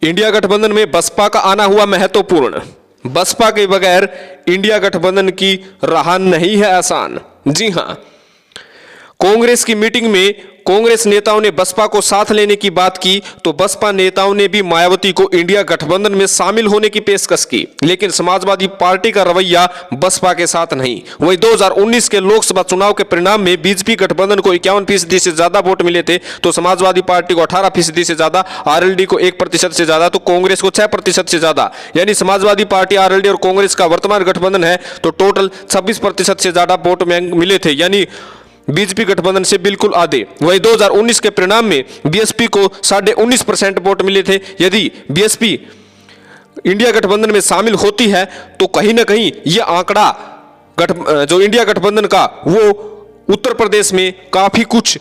India गठबंधन में बसपा का आना हुआ महत्वपूर्ण। बसपा के बगैर इंडिया गठबंधन की राह नहीं है आसान। जी हां, कांग्रेस की मीटिंग में कांग्रेस नेताओं ने बसपा को साथ लेने की बात की तो बसपा नेताओं ने भी मायावती को इंडिया गठबंधन में शामिल होने की पेशकश की, लेकिन समाजवादी पार्टी का रवैया बसपा के साथ नहीं। वहीं 2019 के लोकसभा चुनाव के परिणाम में बीजेपी गठबंधन को 51% से ज्यादा वोट मिले थे तो समाजवादी पार्टी को 18% से ज्यादा, आरएलडी को 1% से ज्यादा तो कांग्रेस को 6% से ज्यादा। यानी समाजवादी पार्टी, आरएलडी और कांग्रेस का वर्तमान गठबंधन है तो टोटल 26% से ज्यादा वोट मिले थे, यानी बीजेपी गठबंधन से बिल्कुल आधे। वही 2019 के परिणाम में बीएसपी को 19.5% वोट मिले थे। यदि बीएसपी इंडिया गठबंधन में शामिल होती है तो कहीं ना कहीं यह आंकड़ा जो इंडिया गठबंधन का वो उत्तर प्रदेश में काफी कुछ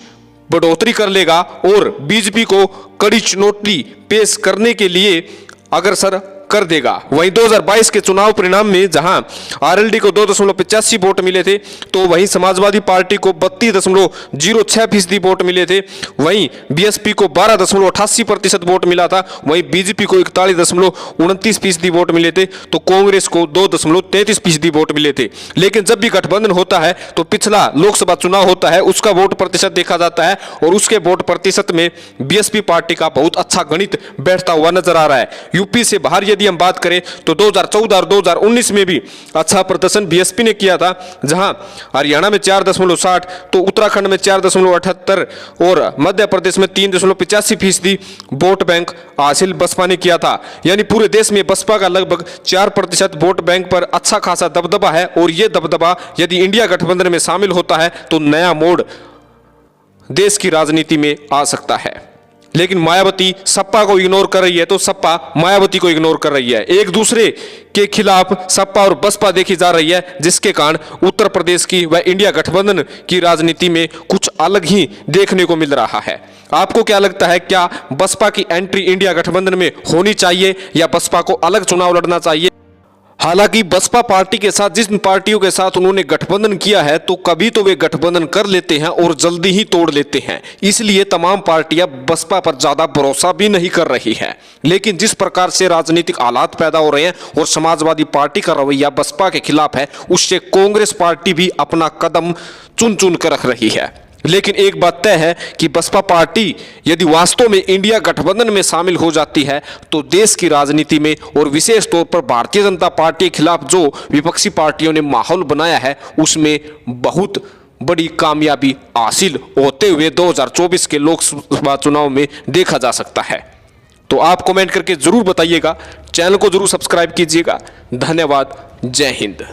बढ़ोतरी कर लेगा और बीजेपी को कड़ी चुनौती पेश करने के लिए अग्रसर कर देगा। वहीं 2022 के चुनाव परिणाम में जहां आरएलडी को 2.85 वोट मिले थे तो वहीं समाजवादी पार्टी को 32.06% वोट मिले थे। वहीं बीएसपी को 12.88% वोट मिला था। वहीं बीजेपी को 41.29% वोट मिले थे तो कांग्रेस को 2.33% वोट मिले थे। लेकिन जब भी गठबंधन होता है तो पिछला लोकसभा चुनाव होता है, उसका वोट प्रतिशत देखा जाता है और उसके वोट प्रतिशत में बीएसपी पार्टी का बहुत अच्छा गणित बैठता हुआ नजर आ रहा है। यूपी से बाहर यदि हम बात करें तो 2014 और 2019 में भी अच्छा प्रदर्शन बीएसपी ने किया था, जहां हरियाणा में 4.60 तो उत्तराखंड में 4.78 और मध्य प्रदेश में 3.85% वोट बैंक हासिल बसपा ने किया था। यानी पूरे देश में बसपा का लगभग 4% वोट बैंक पर अच्छा खासा दबदबा है और यह दबदबा यदि इंडिया गठबंधन में शामिल होता है तो नया मोड़ देश की राजनीति में आ सकता है। लेकिन मायावती सपा को इग्नोर कर रही है तो सपा मायावती को इग्नोर कर रही है। एक दूसरे के खिलाफ सपा और बसपा देखी जा रही है, जिसके कारण उत्तर प्रदेश की व इंडिया गठबंधन की राजनीति में कुछ अलग ही देखने को मिल रहा है। आपको क्या लगता है, क्या बसपा की एंट्री इंडिया गठबंधन में होनी चाहिए या बसपा को अलग चुनाव लड़ना चाहिए? हालांकि बसपा पार्टी के साथ जिन पार्टियों के साथ उन्होंने गठबंधन किया है तो कभी तो वे गठबंधन कर लेते हैं और जल्दी ही तोड़ लेते हैं, इसलिए तमाम पार्टियां बसपा पर ज्यादा भरोसा भी नहीं कर रही है। लेकिन जिस प्रकार से राजनीतिक हालात पैदा हो रहे हैं और समाजवादी पार्टी का रवैया बसपा के खिलाफ है, उससे कांग्रेस पार्टी भी अपना कदम चुन चुन कर रख रही है। लेकिन एक बात तय है कि बसपा पार्टी यदि वास्तव में इंडिया गठबंधन में शामिल हो जाती है तो देश की राजनीति में और विशेष तौर पर भारतीय जनता पार्टी के खिलाफ जो विपक्षी पार्टियों ने माहौल बनाया है उसमें बहुत बड़ी कामयाबी हासिल होते हुए 2024 के लोकसभा चुनाव में देखा जा सकता है। तो आप कमेंट करके जरूर बताइएगा, चैनल को जरूर सब्सक्राइब कीजिएगा। धन्यवाद। जय हिंद।